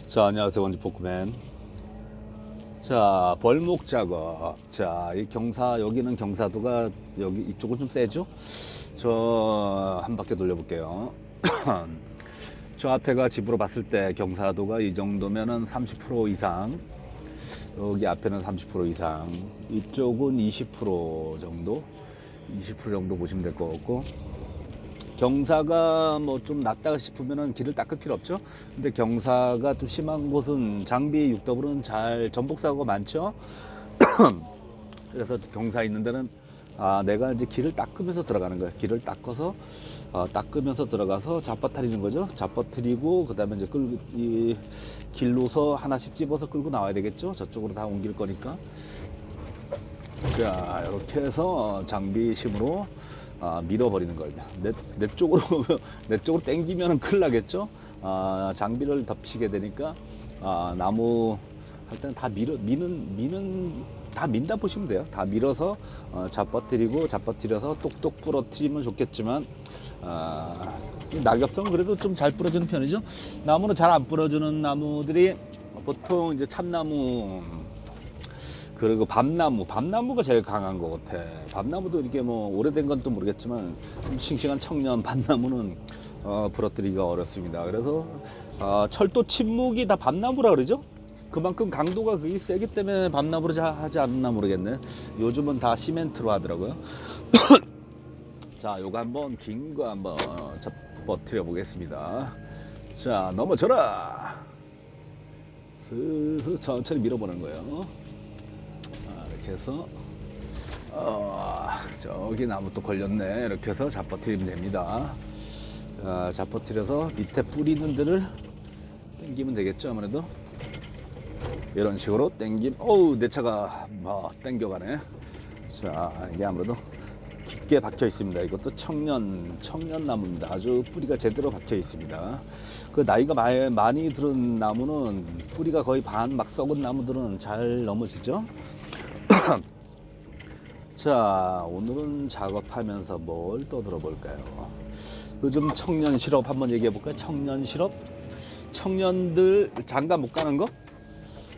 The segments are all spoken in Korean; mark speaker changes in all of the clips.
Speaker 1: 자, 안녕하세요. 원주 포크맨. 자, 벌목 작업. 자, 이 경사, 여기는 경사도가, 여기, 이쪽은 좀 세죠? 저, 한 바퀴 돌려볼게요. 저 앞에가 집으로 봤을 때 경사도가 이 정도면은 30% 이상. 여기 앞에는 30% 이상. 이쪽은 20% 정도? 20% 정도 보시면 될 것 같고. 경사가 뭐 좀 낮다 싶으면은 길을 닦을 필요 없죠. 근데 경사가 좀 심한 곳은 장비 육덕으로는 잘 전복사고가 많죠. 그래서 경사 있는 데는 내가 이제 길을 닦으면서 들어가는 거예요. 길을 닦아서 닦으면서 들어가서 잡아타리는 거죠. 잡아트리고 그다음에 이제 이 길로서 하나씩 집어서 끌고 나와야 되겠죠. 저쪽으로 다 옮길 거니까. 자, 이렇게 해서 장비 힘으로 밀어버리는 거예요. 내 쪽으로 내 쪽으로 당기면 큰일 나겠죠. 장비를 덮치게 되니까 나무 할 때는 다 다 민다 보시면 돼요. 다 밀어서 잡아뜨려서 똑똑 부러뜨리면 좋겠지만 낙엽성은 그래도 좀 잘 부러지는 편이죠. 나무는 잘 안 부러지는 나무들이 보통 이제 참나무, 그리고 밤나무가 제일 강한 것 같아. 밤나무도 이렇게 뭐 오래된 건 또 모르겠지만 싱싱한 청년 밤나무는 부러뜨리기가 어렵습니다. 그래서 철도 침묵이 다 밤나무라 그러죠. 그만큼 강도가 그게 세기 때문에 밤나무로 하지 않나 모르겠네. 요즘은 다 시멘트로 하더라고요. 자, 요거 한번 긴 거 한번 버텨 보겠습니다. 자, 넘어져라. 슬슬 천천히 밀어보는 거예요. 이렇게 해서 저기 나무 또 걸렸네. 이렇게 해서 잡아뜨리면 됩니다. 잡아뜨려서 밑에 뿌리 있는 데를 당기면 되겠죠. 아무래도 이런 식으로 당김. 어우, 내 차가 당겨가네. 자, 이게 아무래도 깊게 박혀 있습니다. 이것도 청년나무입니다. 아주 뿌리가 제대로 박혀 있습니다. 그 나이가 많이 들은 나무는 뿌리가 거의 반 막 썩은 나무들은 잘 넘어지죠. 자, 오늘은 작업하면서 뭘 떠들어 볼까요? 요즘 청년 실업 한번 얘기해 볼까요? 청년 실업? 청년들 장가 못 가는 거?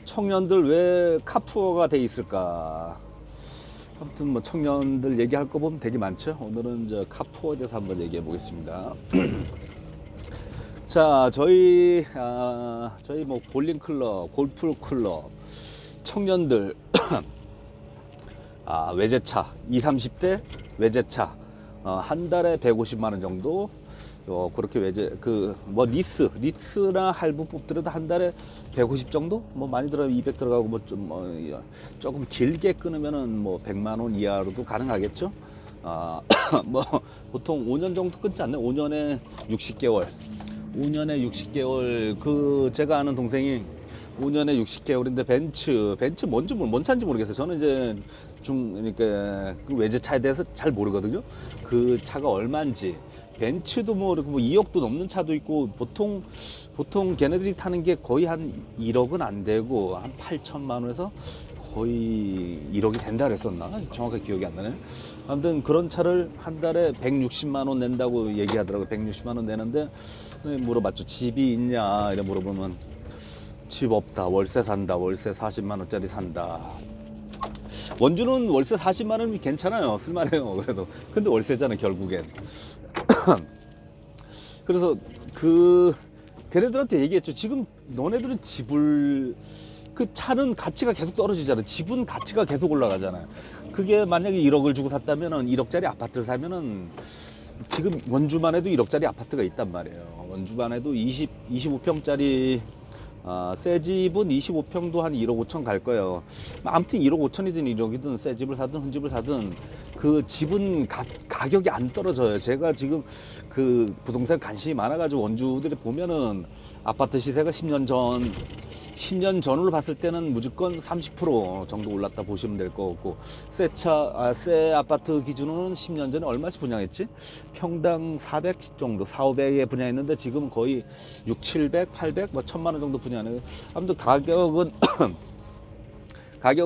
Speaker 1: 청년들 왜 카푸어가 돼 있을까? 아무튼 뭐 청년들 얘기할 거 보면 되게 많죠. 오늘은 저 카푸어에 대해서 한번 얘기해 보겠습니다. 자, 저희 뭐 볼링 클럽, 골프 클럽 청년들 외제차 20, 30대 외제차 한 달에 150만 원 정도 그렇게 뭐 리스나 할부 뽑더라도 한 달에 150 정도 뭐 많이 들어가면 200 들어가고 뭐 좀 조금 길게 끊으면은 뭐 100만 원 이하로도 가능하겠죠. 뭐 보통 5년 정도 끊지 않나요? 5년에 60개월 5년에 60개월 그 제가 아는 동생이 5년에 60개월인데 벤츠 뭔 차인지 모르겠어요. 저는 이제 그러니까 그 외제차에 대해서 잘 모르거든요. 그 차가 얼마인지. 벤츠도 뭐 2억도 넘는 차도 있고 보통 걔네들이 타는 게 거의 한 1억은 안 되고 한 8천만 원에서 거의 1억이 된다 그랬었나? 정확하게 기억이 안 나네. 아무튼 그런 차를 한 달에 160만 원 낸다고 얘기하더라고요. 160만 원 내는데 물어봤죠. 집이 있냐? 이래 물어보면 집 없다. 월세 산다. 월세 40만 원짜리 산다. 원주는 월세 40만 원이 괜찮아요. 쓸만해요. 그래도. 근데 월세잖아, 결국엔. 그래서 걔네들한테 얘기했죠. 지금 너네들은 그 차는 가치가 계속 떨어지잖아요. 집은 가치가 계속 올라가잖아요. 그게 만약에 1억을 주고 샀다면은 1억짜리 아파트를 사면은 지금 원주만 해도 1억짜리 아파트가 있단 말이에요. 원주만 해도 25평짜리 새 집은 25평도 한 1억 5천 갈 거예요. 아무튼 1억 5천이든 1억이든 새 집을 사든 흠집을 사든 그 집은 가격이 안 떨어져요. 제가 지금 그 부동산 관심이 많아가지고 원주들이 보면은 아파트 시세가 10년 전으로 봤을 때는 무조건 30% 정도 올랐다 보시면 될 것 같고 새 아파트 기준으로는 10년 전에 얼마씩 분양했지? 평당 400 정도 4,500에 분양했는데 지금은 거의 6, 700, 800 뭐 1,000만 원 정도 분양해요. 아무튼 가격은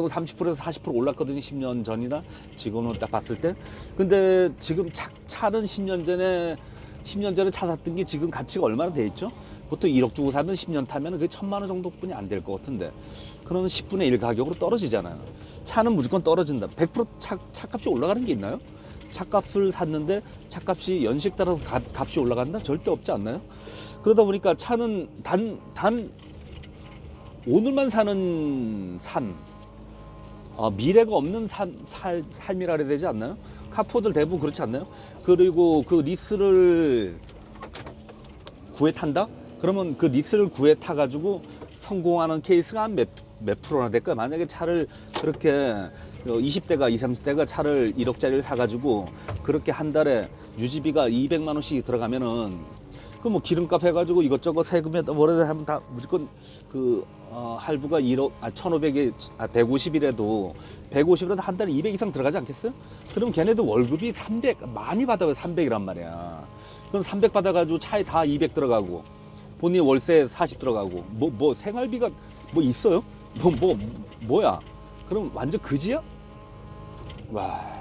Speaker 1: 30%에서 40% 올랐거든요. 10년 전이나 지금은 딱 봤을 때. 근데 지금 차는 10년 전에 10년 전에 차 샀던 게 지금 가치가 얼마나 돼 있죠? 보통 1억 주고 사면 10년 타면 그게 1,000만 원 정도뿐이 안 될 것 같은데, 그러면 10분의 1 가격으로 떨어지잖아요. 차는 무조건 떨어진다. 100% 차값이 올라가는 게 있나요? 차값을 샀는데 차값이 연식 따라서 값이 올라간다? 절대 없지 않나요? 그러다 보니까 차는 단 오늘만 사는 미래가 없는 삶이라 그래야 되지 않나요? 카푸어들 대부분 그렇지 않나요? 그리고 그 리스를 구해 탄다? 그러면 그 리스를 구해 타가지고 성공하는 케이스가 한 몇 프로나 될까요? 만약에 차를 그렇게 20대가 20, 30대가 차를 1억짜리를 사가지고 그렇게 한 달에 유지비가 200만 원씩 들어가면은 그 뭐 기름값 해가지고 이것저것 세금에다 뭐라도 하면 다 무조건 그 할부가 1억 1,500에 150이라도 한 달에 200 이상 들어가지 않겠어요? 그럼 걔네도 월급이 300 많이 받아요. 300이란 말이야. 그럼 300 받아가지고 차에 다 200 들어가고 본인 월세 40 들어가고 뭐 생활비가 뭐 있어요? 뭐야? 그럼 완전 그지야? 와.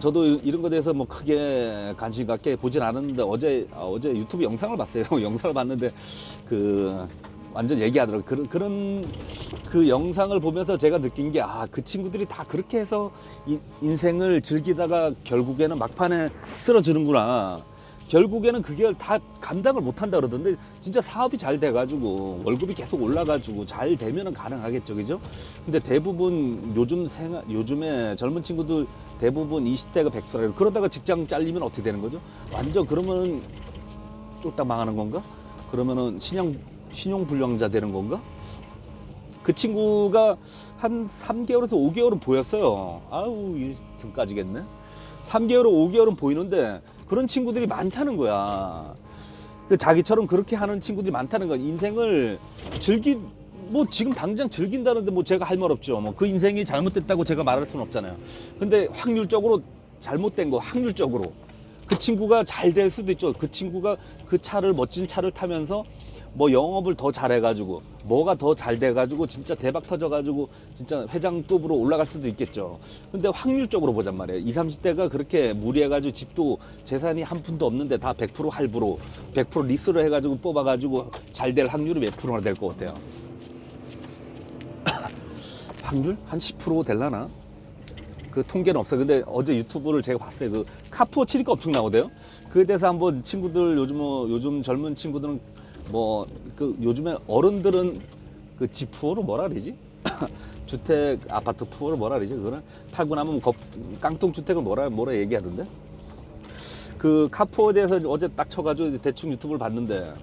Speaker 1: 저도 이런 거에 대해서 뭐 크게 관심 갖게 보진 않았는데 어제 유튜브 영상을 봤어요. 영상을 봤는데 그 완전 얘기하더라고요. 그런 그 영상을 보면서 제가 느낀 게 그 친구들이 다 그렇게 해서 인생을 즐기다가 결국에는 막판에 쓰러지는구나. 결국에는 그게 다 감당을 못 한다 그러던데, 진짜 사업이 잘 돼가지고 월급이 계속 올라가지고 잘 되면은 가능하겠죠, 그죠? 근데 대부분 요즘에 젊은 친구들 대부분 20대가 백수라 그러다가 직장 잘리면 어떻게 되는 거죠? 완전 그러면 쫄딱 망하는 건가? 그러면은 신용불량자 되는 건가? 그 친구가 한 3개월에서 5개월은 보였어요. 아우, 등 까지겠네. 3개월, 5개월은 보이는데 그런 친구들이 많다는 거야. 자기처럼 그렇게 하는 친구들이 많다는 거야. 인생을 뭐 지금 당장 즐긴다는데 뭐 제가 할 말 없죠. 뭐 그 인생이 잘못됐다고 제가 말할 수는 없잖아요. 근데 확률적으로 잘못된 거, 확률적으로 그 친구가 잘 될 수도 있죠. 그 친구가 그 멋진 차를 타면서 뭐 영업을 더 잘해가지고 뭐가 더 잘 돼가지고 진짜 대박 터져가지고 진짜 회장급으로 올라갈 수도 있겠죠. 근데 확률적으로 보잔 말이에요. 20, 30대가 그렇게 무리해가지고 집도 재산이 한 푼도 없는데 다 100% 할부로 100% 리스로 해가지고 뽑아가지고 잘 될 확률이 몇 프로나 될 것 같아요? 확률? 한 10% 될라나? 그 통계는 없어요. 근데 어제 유튜브를 제가 봤어요. 그 카푸어 치니까 엄청 나오대요. 그에 대해서 한번 친구들 요즘 젊은 친구들은 뭐 그 요즘에 어른들은 그 집 푸어로 뭐라 그러지? 주택 아파트 푸어로 뭐라 그러지? 그거는 팔고 나면 깡통 주택을 뭐라 얘기하던데. 그 카푸어에 대해서 어제 딱 쳐가지고 대충 유튜브를 봤는데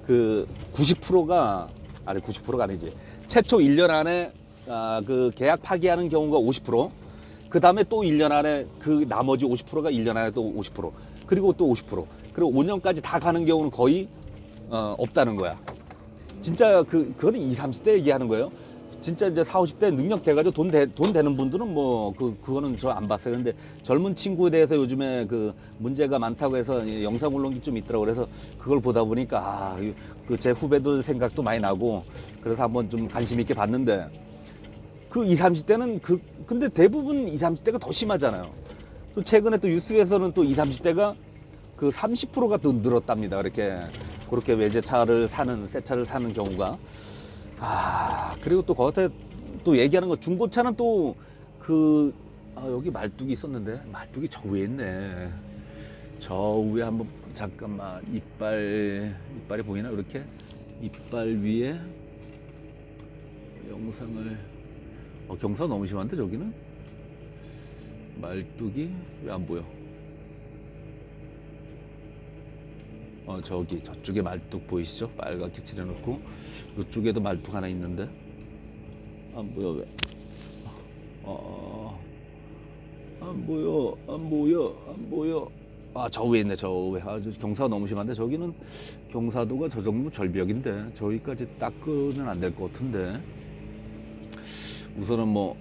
Speaker 1: 그 90%가 90%가 아니지. 최초 1년 안에 그 계약 파기하는 경우가 50%, 그 다음에 또 1년 안에 그 나머지 50%가 1년 안에 또 50%, 그리고 또 50%, 그리고 5년까지 다 가는 경우는 거의 없다는 거야. 진짜 그거는 20, 30대 얘기하는 거예요. 진짜 이제 40, 50대 능력 돼가지고 돈 되는 분들은 뭐 그거는 저 안 봤어요. 근데 젊은 친구에 대해서 요즘에 그 문제가 많다고 해서 영상 올라온 게 좀 있더라고. 그래서 그걸 보다 보니까 그 제 후배들 생각도 많이 나고, 그래서 한번 좀 관심 있게 봤는데 그 20, 30대는 근데 대부분 20, 30대가 더 심하잖아요. 또 최근에 또 뉴스에서는 또 20, 30대가 그 30%가 또 늘었답니다. 그렇게 외제차를 사는, 새 차를 사는 경우가. 그리고 또 거기에 또 얘기하는 거, 중고차는 또 여기 말뚝이 있었는데, 말뚝이 저 위에 있네. 저 위에 한번 잠깐만, 이빨이 보이나? 이렇게 이빨 위에 영상을 경사 너무 심한데 저기는 말뚝이 왜 안 보여? 저쪽에 말뚝 보이시죠? 빨갛게 칠해놓고 이쪽에도 말뚝 하나 있는데 안 보여. 왜? 안 보여. 저 위에 있네. 저 위에 아주 경사가 너무 심한데, 저기는 경사도가 저 정도 절벽인데 저기까지 닦으면 안 될 것 같은데, 우선은 뭐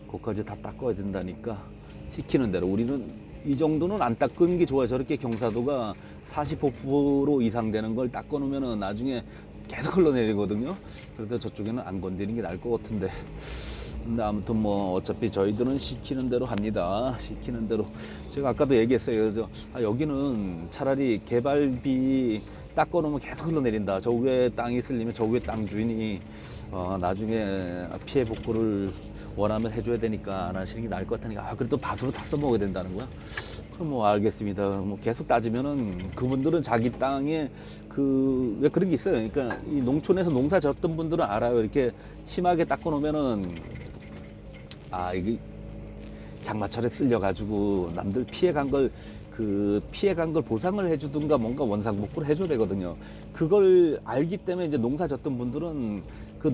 Speaker 1: 거기까지 다 닦아야 된다니까 시키는 대로. 우리는 이 정도는 안 닦는 게 좋아요. 저렇게 경사도가 45% 이상 되는 걸 닦아 놓으면 나중에 계속 흘러내리거든요. 그래서 저쪽에는 안 건드리는 게 나을 것 같은데, 근데 아무튼 뭐 어차피 저희들은 시키는 대로 합니다. 시키는 대로. 제가 아까도 얘기했어요. 여기는 차라리 개발비 닦아놓으면 계속 흘러내린다. 저 위에 땅이 있으려면 저 위에 땅 주인이 나중에 피해 복구를 원하면 해줘야 되니까 안 하시는 게 나을 것 같으니까 그래도 밭으로 다 써먹어야 된다는 거야. 그럼 뭐 알겠습니다. 뭐 계속 따지면은 그분들은 자기 땅에 왜 그런 게 있어요. 그러니까 이 농촌에서 농사 졌던 분들은 알아요. 이렇게 심하게 닦아놓으면은 이게 장마철에 쓸려가지고 남들 피해간 걸 피해간 걸 보상을 해주든가 뭔가 원상복구를 해줘야 되거든요. 그걸 알기 때문에 이제 농사 졌던 분들은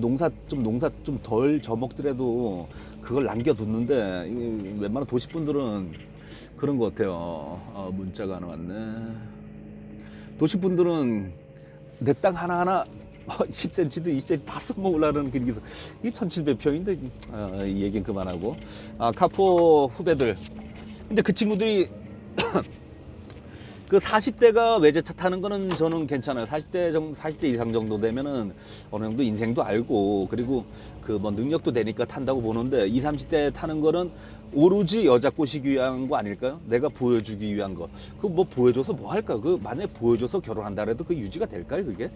Speaker 1: 농사 좀 덜 져먹더라도 그걸 남겨두는데 웬만한 도시분들은 그런 것 같아요. 문자가 하나 왔네. 도시분들은 내 땅 하나하나 10cm도 2cm 다 써먹으려는 그게 있어. 이게 1700평인데 이 얘기는 그만하고. 카푸어 후배들. 근데 그 친구들이 그 40대가 외제차 타는 거는 저는 괜찮아요. 40대 이상 정도 되면은 어느 정도 인생도 알고 그리고 뭐 능력도 되니까 탄다고 보는데 20, 30대 타는 거는 오로지 여자 꼬시기 위한 거 아닐까요? 내가 보여주기 위한 거. 뭐 보여줘서 뭐 할까요? 만약에 보여줘서 결혼한다 해도 그 유지가 될까요, 그게?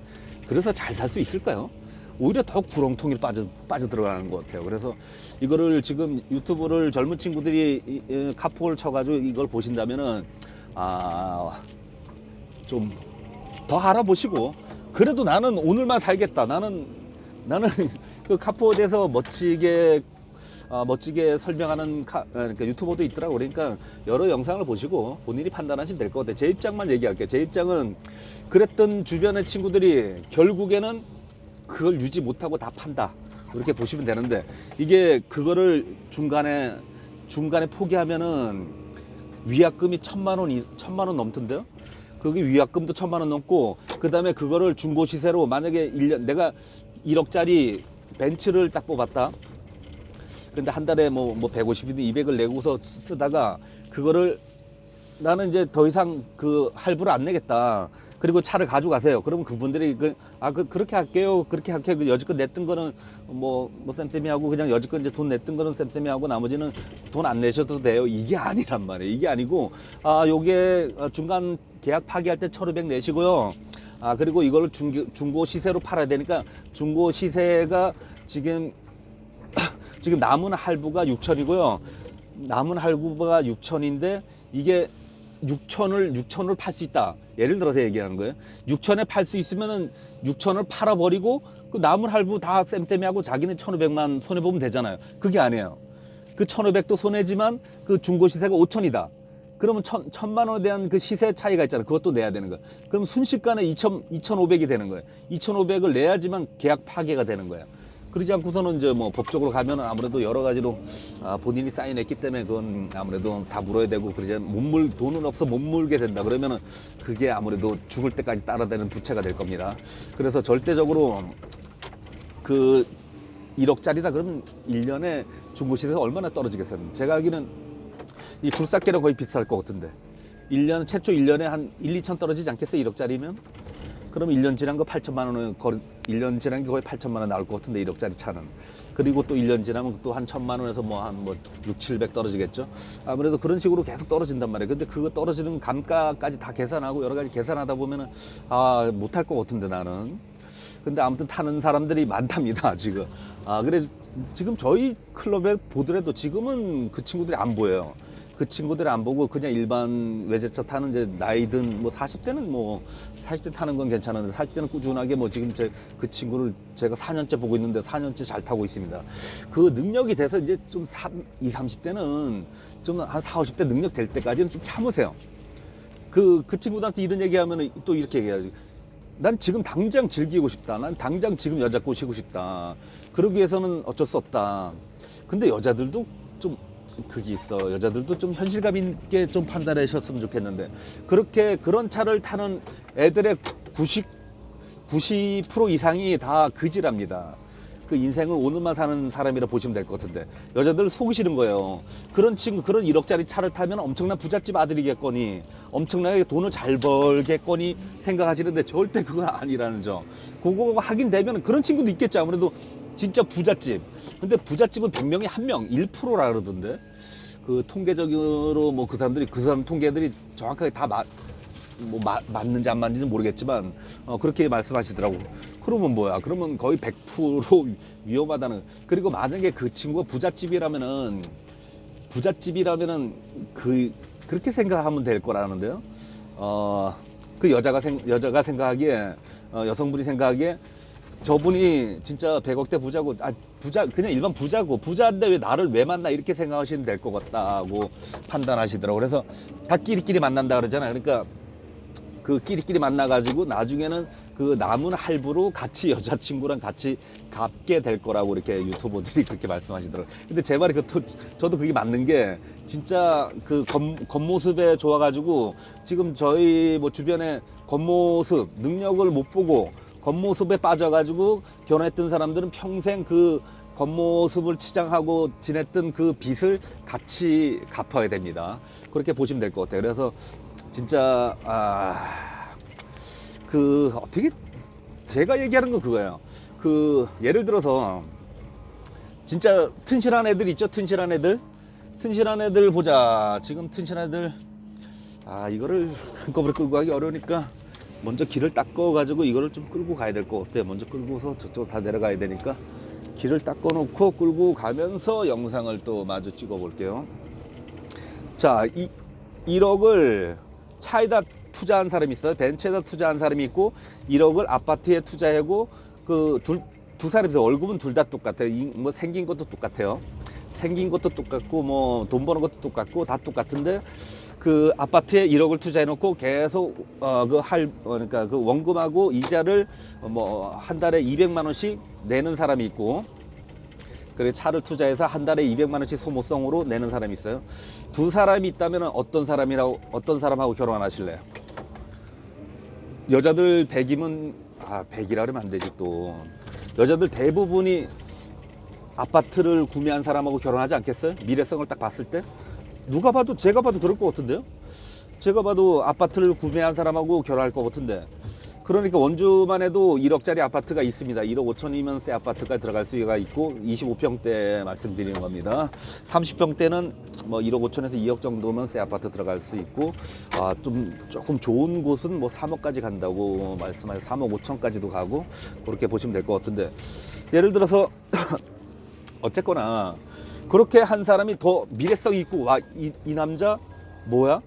Speaker 1: 그래서 잘 살 수 있을까요? 오히려 더 구렁텅이로 빠져 들어가는 것 같아요. 그래서 이거를 지금 유튜브를 젊은 친구들이 카포를 쳐가지고 이걸 보신다면은 좀 더 알아보시고 그래도 나는 오늘만 살겠다. 나는 그 카포에 대해서 멋지게 설명하는 그러니까 유튜버도 있더라고. 그러니까 여러 영상을 보시고 본인이 판단하시면 될 것 같아요. 제 입장만 얘기할게요. 제 입장은 그랬던 주변의 친구들이 결국에는 그걸 유지 못하고 다 판다. 그렇게 보시면 되는데 이게 그거를 중간에 포기하면은 위약금이 1,000만 원 넘던데요. 거기 위약금도 1,000만 원 넘고 그다음에 그거를 중고 시세로 만약에 1년 내가 1억짜리 벤츠를 딱 뽑았다. 근데 한 달에 뭐 150이든 200을 내고서 쓰다가 그거를 나는 이제 더 이상 할부를 안 내겠다. 그리고 차를 가져가세요. 그러면 그분들이 그렇게 할게요. 그렇게 할게요. 여지껏 냈던 거는 쌤쌤이 하고 그냥 여지껏 이제 돈 냈던 거는 쌤쌤이 하고 나머지는 돈 안 내셔도 돼요. 이게 아니란 말이에요. 이게 아니고 요게 중간 계약 파기할 때 1,500 내시고요. 그리고 이걸 중고 시세로 팔아야 되니까 중고 시세가 지금 남은 할부가 6천이고요. 남은 할부가 6천인데 이게 6천을 팔 수 있다. 예를 들어서 얘기하는 거예요. 6천에 팔 수 있으면은 6천을 팔아버리고 그 남은 할부 다 쌤쌤이 하고 자기는 1,500만 손해보면 되잖아요. 그게 아니에요. 그 1,500도 손해지만 그 중고 시세가 5천이다. 그러면 1,000만 원에 대한 그 시세 차이가 있잖아요. 그것도 내야 되는 거예요. 그럼 순식간에 2,500이 되는 거예요. 2,500을 내야지만 계약 파기가 되는 거예요. 그러지 않고서는 이제 법적으로 가면은 아무래도 여러 가지로 본인이 사인했기 때문에 그건 아무래도 다 물어야 되고 그러지 돈은 없어 못 물게 된다 그러면은 그게 아무래도 죽을 때까지 따라다니는 부채가 될 겁니다. 그래서 절대적으로 1억짜리다 그러면 1년에 중고시세가 얼마나 떨어지겠어요. 제가 알기는 이 굴삭기랑 거의 비쌀 것 같은데 최초 1년에 한 1, 2천 떨어지지 않겠어요? 1억짜리면? 그럼 1년 지난 거 8천만 원은 1년 지난 게 거의 8천만 원 나올 것 같은데 1억짜리 차는. 그리고 또 1년 지나면 또 한 1,000만 원에서 한 6, 700 떨어지겠죠. 아무래도 그런 식으로 계속 떨어진단 말이에요. 근데 그거 떨어지는 감가까지 다 계산하고 여러 가지 계산하다 보면은 못할 것 같은데 나는. 근데 아무튼 타는 사람들이 많답니다 지금. 그래 지금 저희 클럽에 보더라도 지금은 그 친구들이 안 보여요. 그 친구들이 안 보고 그냥 일반 외제차 타는 이제 나이든 40대는 40대 타는 건 괜찮은데 40대는 꾸준하게 지금 그 친구를 제가 4년째 보고 있는데 4년째 잘 타고 있습니다. 그 능력이 돼서 이제 좀 20, 30대는 좀 한 40, 50대 능력 될 때까지는 좀 참으세요. 그 친구들한테 이런 얘기하면 또 이렇게 얘기하지. 난 지금 당장 즐기고 싶다. 난 당장 지금 여자 꼬시고 싶다. 그러기 위해서는 어쩔 수 없다. 근데 여자들도 좀 그게 있어. 여자들도 좀 현실감 있게 좀 판단해 주셨으면 좋겠는데 그런 차를 타는 애들의 90% 이상이 다 그지랍니다. 그 인생을 오늘만 사는 사람이라 보시면 될 것 같은데 여자들 속이시는 거예요. 그런 1억짜리 차를 타면 엄청난 부잣집 아들이겠거니 엄청나게 돈을 잘 벌겠거니 생각하시는데 절대 그건 아니라는 점. 그거 하긴 되면 그런 친구도 있겠죠. 아무래도 진짜 부잣집. 근데 부잣집은 100명에 1명, 1%라 그러던데. 그 통계적으로 뭐 그 사람 통계들이 정확하게 다 맞는지 안 맞는지는 모르겠지만 그렇게 말씀하시더라고. 그러면 뭐야? 그러면 거의 100% 위험하다는. 그리고 만약에 그 친구가 부잣집이라면은 그렇게 생각하면 될 거라는데요. 그 여자가 생각하기에 여성분이 생각하기에 저분이 진짜 100억대 부자고, 그냥 일반 부자인데 왜 나를 왜 만나 이렇게 생각하시면 될 것 같다고 판단하시더라고요. 그래서 다 끼리끼리 만난다 그러잖아요. 그러니까 그 끼리끼리 만나가지고 나중에는 그 남은 할부로 같이 여자친구랑 같이 갚게 될 거라고 이렇게 유튜버들이 그렇게 말씀하시더라고요. 근데 제 말이 저도 그게 맞는 게, 진짜 그 겉모습에 좋아가지고 지금 저희 뭐 주변에 겉모습, 능력을 못 보고 겉모습에 빠져가지고 결혼했던 사람들은 평생 그 겉모습을 치장하고 지냈던 그 빚을 같이 갚아야 됩니다. 그렇게 보시면 될 것 같아요. 그래서 진짜 어떻게, 제가 얘기하는 건 그거예요. 예를 들어서 진짜 튼실한 애들 있죠. 튼실한 애들 보자. 지금 튼실한 애들, 이거를 한꺼번에 끌고 가기 어려우니까 먼저 길을 닦아 가지고 이거를 좀 끌고 가야 될 것 같아요. 먼저 끌고서 저쪽 다 내려가야 되니까 길을 닦아 놓고 끌고 가면서 영상을 또 마주 찍어 볼게요. 자, 1억을 차에다 투자한 사람이 있어요. 벤츠에다 투자한 사람이 있고, 1억을 아파트에 투자하고, 두 사람이서 월급은 둘 다 똑같아요. 뭐 생긴 것도 똑같아요. 생긴 것도 똑같고, 뭐 돈 버는 것도 똑같고, 다 똑같은데, 그 아파트에 1억을 투자해 놓고 계속 그러니까 그 원금하고 이자를 뭐 한 달에 200만 원씩 내는 사람이 있고, 그리고 차를 투자해서 한 달에 200만 원씩 소모성으로 내는 사람이 있어요. 두 사람이 있다면 어떤 사람하고 결혼 하실래요? 여자들 100이면 100이라 그러면 안 되지 또. 여자들 대부분이 아파트를 구매한 사람하고 결혼하지 않겠어요? 미래성을 딱 봤을 때 제가 봐도 그럴 것 같은데요. 제가 봐도 아파트를 구매한 사람하고 결혼할 것 같은데. 그러니까 원주만 해도 1억짜리 아파트가 있습니다. 1억 5천이면 새 아파트가 들어갈 수가 있고, 25평대 말씀드리는 겁니다. 30평대는 뭐 1억 5천에서 2억 정도면 새 아파트 들어갈 수 있고, 조금 좋은 곳은 뭐 3억까지 간다고 말씀하셔서 3억 5천까지도 가고, 그렇게 보시면 될 것 같은데, 예를 들어서 어쨌거나 그렇게 한 사람이 더 미래성이 있고, 이 남자 뭐야?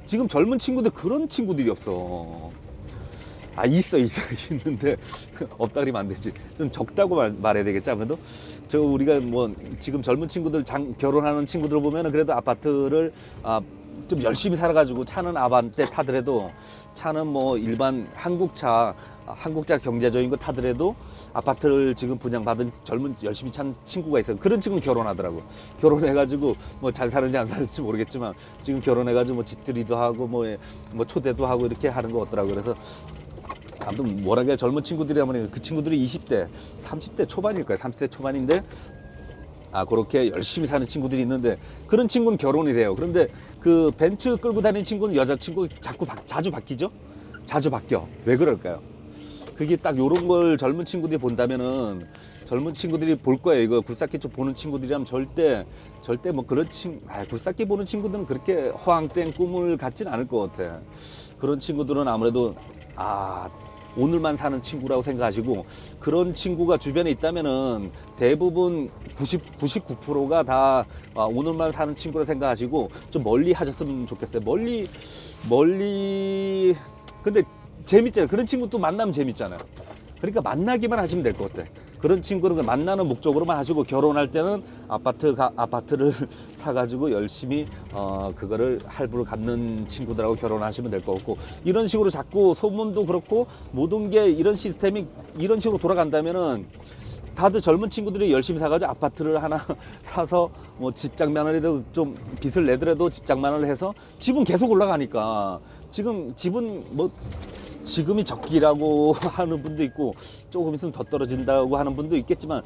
Speaker 1: 지금 젊은 친구들 그런 친구들이 없어. 있는데 없다 그러면 안 되지. 좀 적다고 말해야 되겠지. 아무래도 우리가 뭐 지금 젊은 친구들 결혼하는 친구들 보면은 그래도 아파트를 좀 열심히 살아가지고, 차는 아반떼 타더라도, 차는 뭐 일반 한국차 경제적인 거 타더라도 아파트를 지금 분양받은 열심히 찬 친구가 있어요. 그런 친구는 결혼하더라고. 결혼해가지고 뭐 잘 사는지 안 사는지 모르겠지만 지금 결혼해가지고 뭐 집들이도 하고 뭐 초대도 하고 이렇게 하는 거 같더라고. 그래서 아무튼 뭐라게 젊은 친구들이라면 그 친구들이 20대, 30대 초반일 거예요. 30대 초반인데 그렇게 열심히 사는 친구들이 있는데, 그런 친구는 결혼이 돼요. 그런데 그 벤츠 끌고 다니는 친구는 여자친구 자주 바뀌죠? 자주 바뀌어. 왜 그럴까요? 그게 딱 요런 걸 젊은 친구들이 본다면은, 젊은 친구들이 볼 거예요. 이거 굴삭기 쪽 보는 친구들이라면 절대 뭐 그런 굴삭기 보는 친구들은 그렇게 허황된 꿈을 갖진 않을 것 같아. 그런 친구들은 아무래도 오늘만 사는 친구라고 생각하시고, 그런 친구가 주변에 있다면은 대부분 99%가 다 오늘만 사는 친구라 생각하시고 좀 멀리 하셨으면 좋겠어요. 멀리. 근데 재밌잖아요. 그런 친구 또 만나면 재밌잖아요. 그러니까 만나기만 하시면 될 것 같아. 그런 친구는 만나는 목적으로만 하시고, 결혼할 때는 아파트를 사가지고 열심히 그거를 할부를 갚는 친구들하고 결혼하시면 될 것 같고, 이런 식으로 자꾸 소문도 그렇고 모든 게 이런 시스템이 이런 식으로 돌아간다면은, 다들 젊은 친구들이 열심히 사가지고 아파트를 하나 사서 뭐 집 장만을 해도 좀 빚을 내더라도 집 장만을 해서 집은 계속 올라가니까 지금 집은 뭐 지금이 적기라고 하는 분도 있고 조금 있으면 더 떨어진다고 하는 분도 있겠지만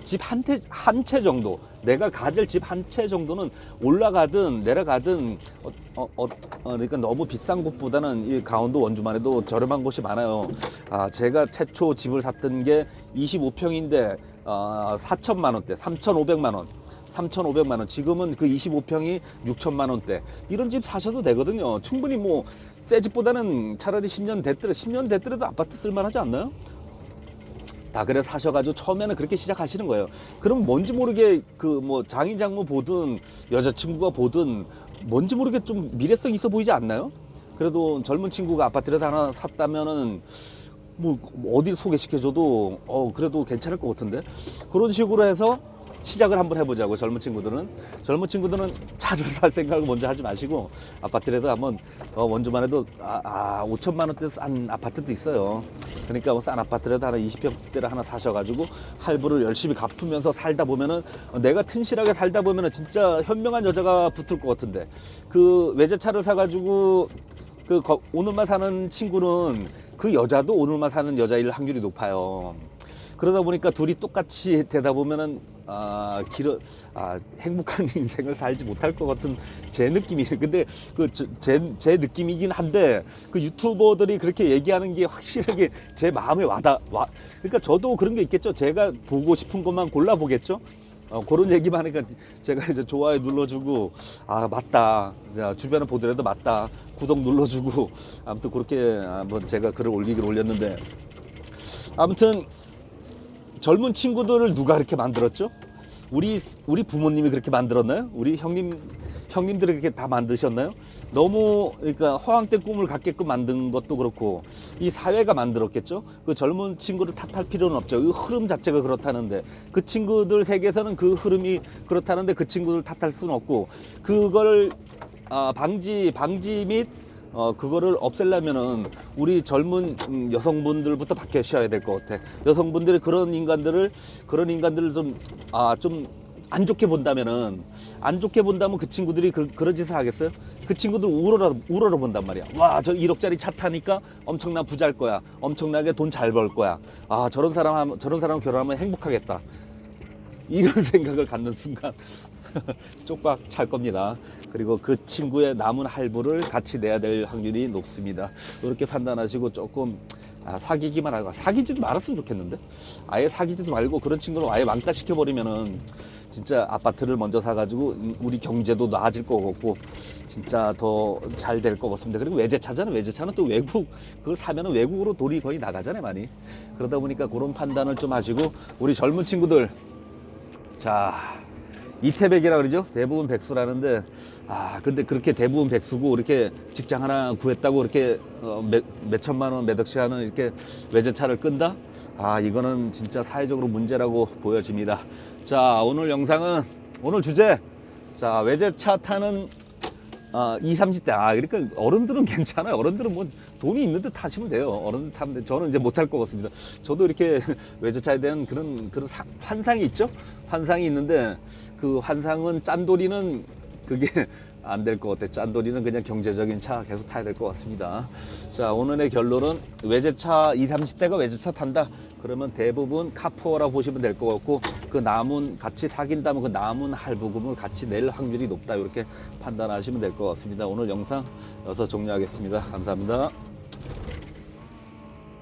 Speaker 1: 집 한 채 정도, 내가 가질 집 한 채 정도는 올라가든 내려가든 그러니까 너무 비싼 곳보다는 이 강원도 원주만 해도 저렴한 곳이 많아요. 제가 최초 집을 샀던 게 25평인데 4천만 원대, 3,500만 원. 3,500만 원. 지금은 그 25평이 6천만 원대. 이런 집 사셔도 되거든요. 충분히 뭐 새 집보다는 차라리 10년 됐더라도 아파트 쓸만하지 않나요? 그래서 사셔가지고 처음에는 그렇게 시작하시는 거예요. 그럼 뭔지 모르게 그 뭐 장인 장모 보든 여자친구가 보든 뭔지 모르게 좀 미래성 있어 보이지 않나요? 그래도 젊은 친구가 아파트를 하나 샀다면은 뭐 어딜 소개시켜줘도 그래도 괜찮을 것 같은데, 그런 식으로 해서 시작을 한번 해보자고. 젊은 친구들은 차를 살 생각을 먼저 하지 마시고 아파트라도 한번 원주만 해도 5천만 원대 싼 아파트도 있어요. 그러니까 뭐 싼 아파트라도 하나 20평대를 하나 사셔가지고 할부를 열심히 갚으면서 살다 보면은, 내가 튼실하게 살다 보면은 진짜 현명한 여자가 붙을 것 같은데, 그 외제차를 사가지고 오늘만 사는 친구는 그 여자도 오늘만 사는 여자일 확률이 높아요. 그러다 보니까 둘이 똑같이 되다 보면은 행복한 인생을 살지 못할 것 같은 제 느낌이. 근데 제 느낌이긴 한데, 그 유튜버들이 그렇게 얘기하는 게 확실하게 제 마음에 그러니까 저도 그런 게 있겠죠. 제가 보고 싶은 것만 골라 보겠죠. 그런 얘기만 하니까 제가 이제 좋아요 눌러주고, 맞다, 주변에 보더라도 맞다, 구독 눌러주고, 아무튼 그렇게 한번 제가 글을 올렸는데, 아무튼 젊은 친구들을 누가 그렇게 만들었죠? 우리 부모님이 그렇게 만들었나요? 우리 형님들이 그렇게 다 만드셨나요? 너무 그러니까 허황된 꿈을 갖게끔 만든 것도 그렇고 이 사회가 만들었겠죠. 그 젊은 친구를 탓할 필요는 없죠. 이 흐름 자체가 그렇다는데, 그 친구들 세계에서는 그 흐름이 그렇다는데 그 친구들 탓할 수는 없고, 그걸 방지 및 그거를 없애려면은 우리 젊은 여성분들부터 바뀌셔야 될 것 같아. 여성분들이 그런 인간들을 좀 안 좋게 본다면 그 친구들이 그런 짓을 하겠어요? 그 친구들 우러러 본단 말이야. 와, 저 1억짜리 차 타니까 엄청난 부자일 거야. 엄청나게 돈 잘 벌 거야. 저런 사람 결혼하면 행복하겠다. 이런 생각을 갖는 순간 쪽박 찰 겁니다. 그리고 그 친구의 남은 할부를 같이 내야 될 확률이 높습니다. 이렇게 판단하시고 조금 사귀기만 하고, 사귀지도 말았으면 좋겠는데, 아예 사귀지도 말고 그런 친구를 아예 왕따 시켜버리면은 진짜 아파트를 먼저 사가지고 우리 경제도 나아질 것 같고 진짜 더 잘 될 것 같습니다. 그리고 외제차잖아요. 외제차는 또 그걸 사면은 외국으로 돈이 거의 나가잖아요, 많이. 그러다 보니까 그런 판단을 좀 하시고, 우리 젊은 친구들, 이태백이라 그러죠. 대부분 백수라는데, 근데 그렇게 대부분 백수고 이렇게 직장 하나 구했다고 이렇게 몇 천만 원, 몇 억씩 하는 이렇게 외제차를 끈다? 이거는 진짜 사회적으로 문제라고 보여집니다. 오늘 영상은, 오늘 주제, 외제차 타는 20, 30대. 그러니까 어른들은 괜찮아요. 어른들은 뭐 돈이 있는 듯 타시면 돼요. 어른들 타면 돼. 저는 이제 못할 것 같습니다. 저도 이렇게 외제차에 대한 그런 환상이 있죠. 환상이 있는데 그 환상은 짠돌이는 그게 안 될 것 같아요. 짠돌이는 그냥 경제적인 차 계속 타야 될 것 같습니다. 오늘의 결론은 외제차 20, 30대가 외제차 탄다. 그러면 대부분 카푸어라고 보시면 될 것 같고, 그 남은 같이 사귄다면 그 남은 할부금을 같이 낼 확률이 높다. 이렇게 판단하시면 될 것 같습니다. 오늘 영상 여기서 종료하겠습니다. 감사합니다.